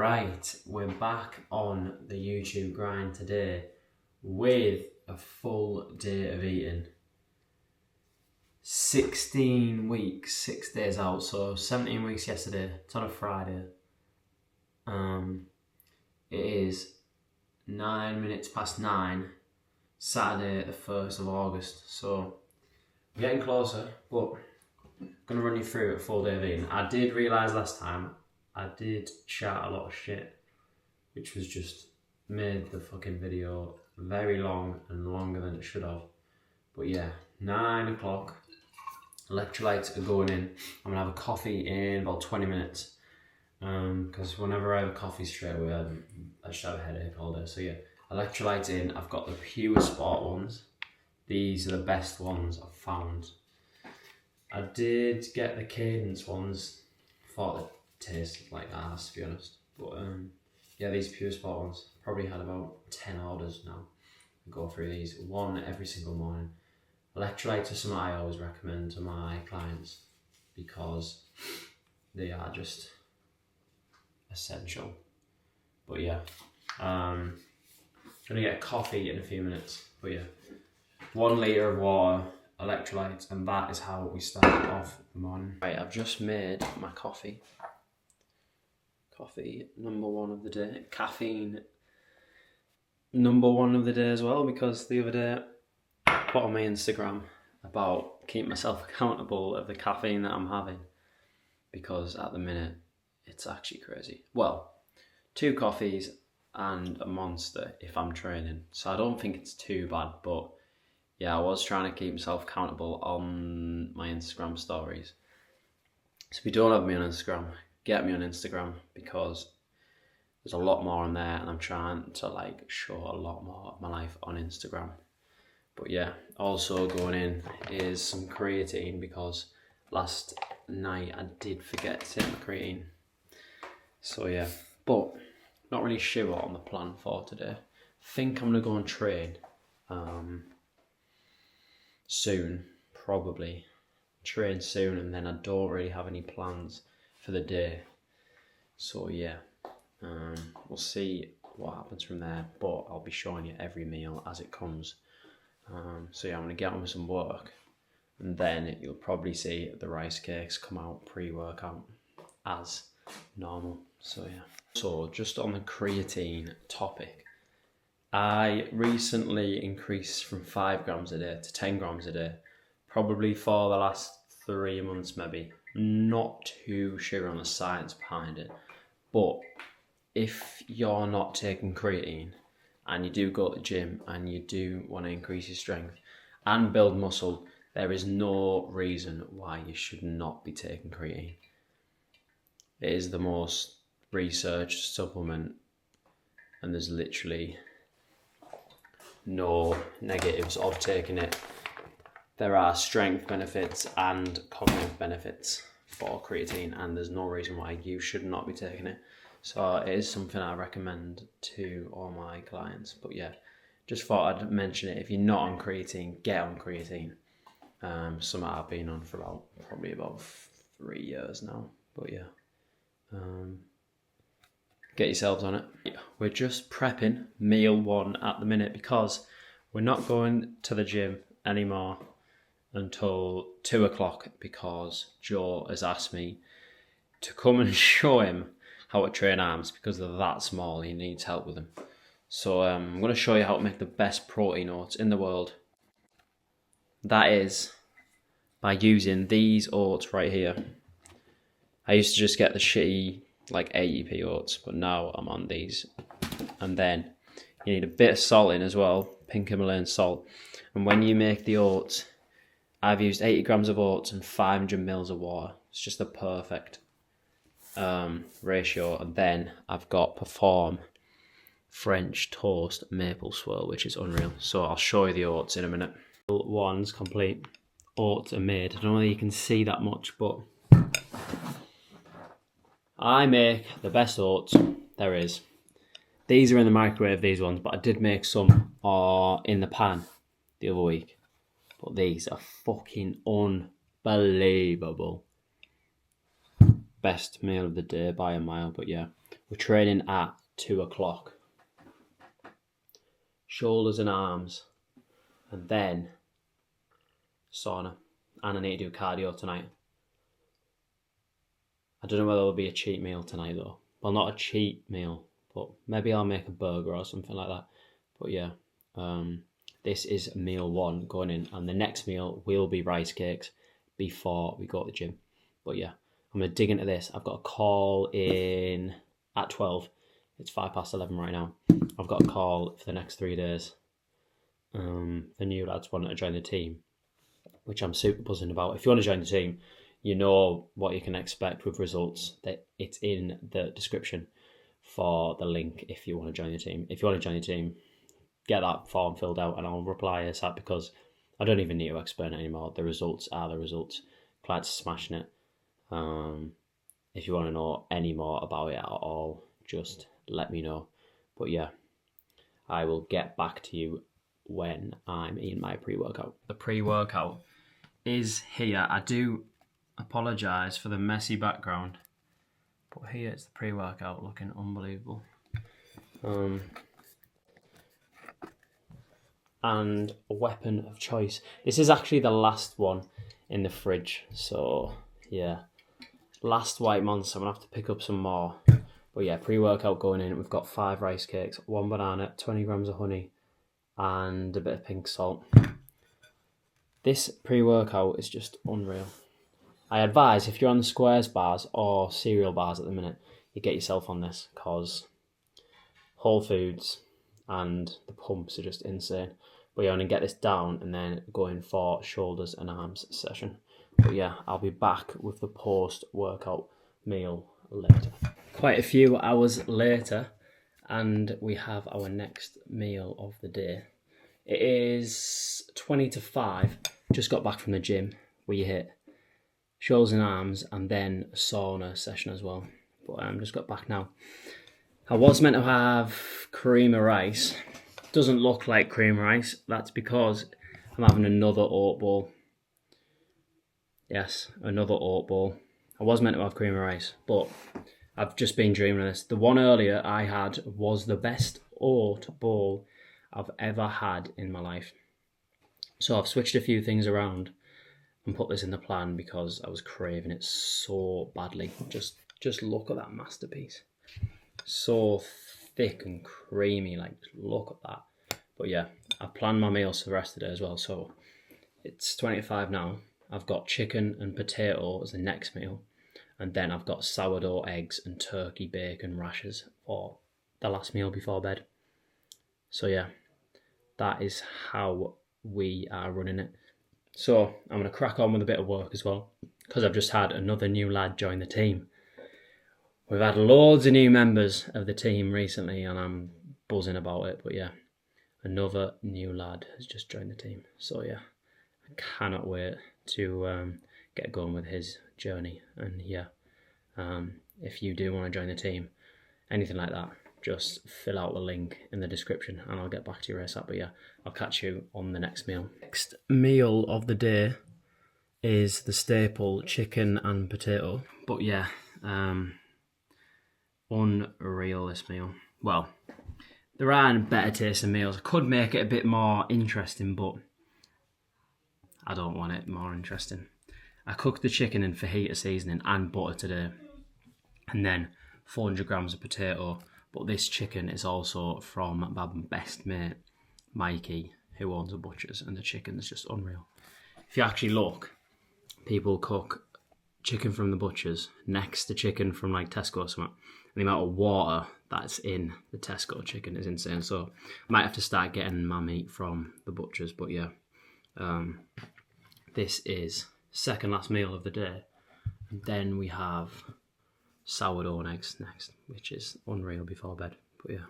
Right, we're back on the YouTube grind today with a full day of eating. 16 weeks, 6 days out, so 17 weeks yesterday. It's on a Friday. It is 9 minutes past 9, Saturday the 1st of August. So we're getting closer, but I'm going to run you through a full day of eating. I did realise last time I did chat a lot of shit, which was just made the fucking video very long and longer than it should have. But yeah, 9 o'clock, electrolytes are going in. I'm gonna have a coffee in about 20 minutes. Because whenever I have a coffee straight away, I just have a headache all day. So yeah, electrolytes in. I've got the Pure Sport ones. These are the best ones I've found. I did get the Cadence ones. Thought they tasted like ass, to be honest. But yeah, these Pure Sport ones, probably had about 10 orders now. I go through these, one every single morning. Electrolytes are something I always recommend to my clients because they are just essential. But yeah, gonna get a coffee in a few minutes. But yeah, 1 litre of water, electrolytes, and that is how we start off the morning. Right, I've just made my coffee. Coffee number 1 of the day. Caffeine number 1 of the day as well, because the other day I put on my Instagram about keeping myself accountable of the caffeine that I'm having, because at the minute it's actually crazy. Well, 2 coffees and a Monster if I'm training, so I don't think it's too bad. But yeah, I was trying to keep myself accountable on my Instagram stories. So if you don't have me on Instagram, get me on Instagram, because there's a lot more on there and I'm trying to like show a lot more of my life on Instagram. But yeah, also going in is some creatine, because last night I did forget to take my creatine. So yeah, but not really sure on the plan for today. I think I'm gonna go and train soon, probably. Train soon, and then I don't really have any plans for the day. So yeah, we'll see what happens from there, but I'll be showing you every meal as it comes. So yeah, I'm gonna get on with some work, and then you'll probably see the rice cakes come out pre-workout as normal. So yeah. So just on the creatine topic, I recently increased from 5 grams a day to 10 grams a day, probably for the last 3 months maybe. Not too sure on the science behind it, but if you're not taking creatine and you do go to the gym and you do want to increase your strength and build muscle, there is no reason why you should not be taking creatine. It is the most researched supplement, and there's literally no negatives of taking it. There are strength benefits and cognitive benefits for creatine, and there's no reason why you should not be taking it. So it is something I recommend to all my clients. But yeah, just thought I'd mention it. If you're not on creatine, get on creatine. Something I've been on for probably about 3 years now. But yeah, get yourselves on it. We're just prepping meal 1 at the minute, because we're not going to the gym anymore until 2 o'clock, because Joe has asked me to come and show him how to train arms, because they're that small. He needs help with them. So I'm going to show you how to make the best protein oats in the world. That is by using these oats right here. I used to just get the shitty like 80p oats, but now I'm on these. And then you need a bit of salt in as well, pink Himalayan salt. And when you make the oats, I've used 80 grams of oats and 500 mils of water. It's just the perfect ratio. And then I've got Perform French Toast Maple Swirl, which is unreal. So I'll show you the oats in a minute. 1's complete. Oats are made. I don't know if you can see that much, but I make the best oats there is. These are in the microwave, these ones, but I did make some in the pan the other week. But these are fucking unbelievable. Best meal of the day by a mile. But yeah, We're training at 2 o'clock. Shoulders and arms, and then sauna. And I need to do cardio tonight. I don't know whether there'll be a cheat meal tonight though. Well, not a cheat meal, but maybe I'll make a burger or something like that. But yeah, this is meal 1 going in, and the next meal will be rice cakes before we go to the gym. But yeah, I'm going to dig into this. I've got a call in at 12. It's 11:05 right now. I've got a call for the next 3 days. The new lads wanting to join the team, which I'm super buzzing about. If you want to join the team, you know what you can expect with results. That it's in the description for the link if you want to join the team. If you want to join the team, get that form filled out and I'll reply ASAP, because I don't even need to explain it anymore. The results are the results. Clad's smashing it. If you want to know any more about it at all, just let me know. But yeah, I will get back to you when I'm eating my pre-workout. The pre-workout is here. I do apologise for the messy background, but here it's the pre-workout looking unbelievable. And a weapon of choice. This is actually the last one in the fridge, so yeah. Last white monster, I'm going to have to pick up some more. But yeah, pre-workout going in. We've got 5 rice cakes, 1 banana, 20 grams of honey, and a bit of pink salt. This pre-workout is just unreal. I advise, if you're on the Squares bars or cereal bars at the minute, you get yourself on this, because Whole Foods and the pumps are just insane. But yeah, I'm going to get this down and then go in for shoulders and arms session. But yeah, I'll be back with the post-workout meal later. Quite a few hours later, and we have our next meal of the day. It is 20 to 5. Just got back from the gym. We hit shoulders and arms and then a sauna session as well. But just got back now. I was meant to have cream of rice. Doesn't look like cream of rice. That's because I'm having another oat bowl. Yes, another oat bowl. I was meant to have cream of rice, but I've just been dreaming of this. The one earlier I had was the best oat bowl I've ever had in my life. So I've switched a few things around and put this in the plan because I was craving it so badly. Just look at that masterpiece. So thick and creamy, like look at that. But yeah, I've planned my meals for the rest of the day as well. So it's 25 now. I've got chicken and potato as the next meal. And then I've got sourdough eggs and turkey bacon rashers for the last meal before bed. So yeah, that is how we are running it. So I'm going to crack on with a bit of work as well, because I've just had another new lad join the team. We've had loads of new members of the team recently and I'm buzzing about it. But yeah, another new lad has just joined the team. So yeah, I cannot wait to get going with his journey. And yeah, if you do want to join the team, anything like that, just fill out the link in the description and I'll get back to you ASAP. But yeah, I'll catch you on the next meal. Next meal of the day is the staple chicken and potato. But yeah, unreal this meal. Well, there are better tasting meals. I could make it a bit more interesting, but I don't want it more interesting. I cooked the chicken in fajita seasoning and butter today, and then 400 grams of potato. But this chicken is also from my best mate, Mikey, who owns a butcher's, and the chicken is just unreal. If you actually look, people cook chicken from the butcher's next to chicken from like Tesco or something. And the amount of water that's in the Tesco chicken is insane. So I might have to start getting my meat from the butcher's. But yeah, this is second last meal of the day. And then we have sourdough and eggs next, which is unreal before bed. But yeah,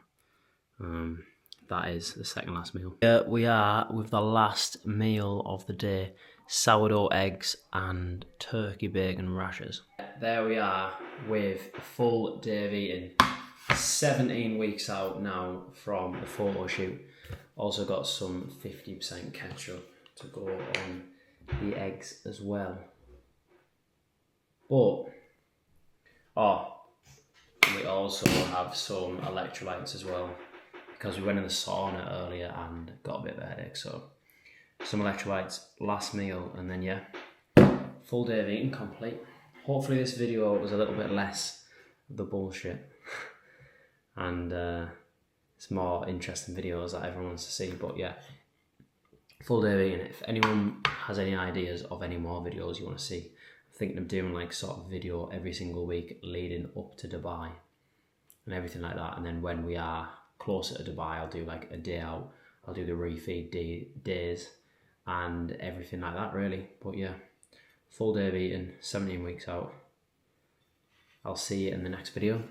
that is the second last meal. Here we are with the last meal of the day, sourdough eggs and turkey bacon rashers. There we are with a full day of eating. 17 weeks out now from the photo shoot. Also got some 50% ketchup to go on the eggs as well. But, oh, we also have some electrolytes as well, because we went in the sauna earlier and got a bit of a headache. So some electrolytes, last meal, and then yeah, full day of eating complete. Hopefully this video was a little bit less of the bullshit and it's more interesting videos that everyone wants to see. But yeah, full day of eating. If anyone has any ideas of any more videos you want to see, I'm thinking of doing like sort of video every single week leading up to Dubai and everything like that. And then when we are closer to Dubai, I'll do like a day out. I'll do the refeed days and everything like that really. But yeah, full day of eating, 17 weeks out. I'll see you in the next video.